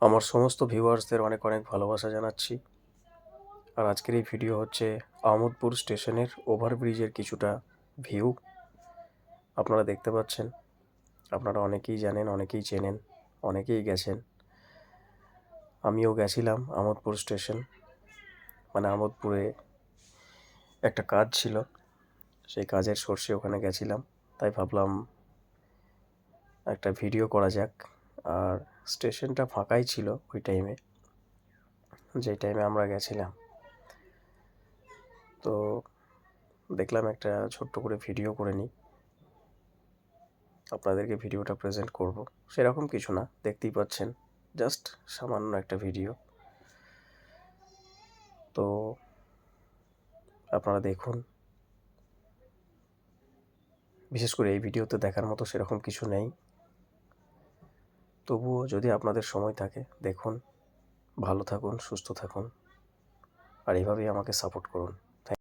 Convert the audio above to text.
আমার সমস্ত ভিউয়ার্সদের অনেক অনেক ভালোবাসা জানাচ্ছি। আর আজকের এই ভিডিও হচ্ছে আহমদপুর স্টেশনের ওভারব্রিজের কিছুটা ভিউ। আপনারা দেখতে পাচ্ছেন, আপনারা অনেকেই জানেন, অনেকেই চেনেন, অনেকেই গেছেন। আমিও গেছিলাম আহমদপুর স্টেশন, মানে আহমদপুরে একটা কাজ ছিল, সেই কাজের সোর্সে ওখানে গেছিলাম। তাই ভাবলাম একটা ভিডিও করা যাক। আর স্টেশনটা ফাঁকাই ছিল ওই টাইমে, যেই টাইমে আমরা গেছিলাম। তো দেখলাম একটা ছোট্ট করে ভিডিও করে নিই, আপনাদেরকে ভিডিওটা প্রেজেন্ট করব। সেরকম কিছু না, দেখতেই পাচ্ছেন, জাস্ট সামান্য একটা ভিডিও। তো আপনারা দেখুন। বিশেষ করে এই ভিডিওতে দেখার মতো সেরকম কিছু নেই, তবুও যদি আপনাদের সময় থাকে দেখুন। ভালো থাকুন, সুস্থ থাকুন, আর এইভাবেই আমাকে সাপোর্ট করুন।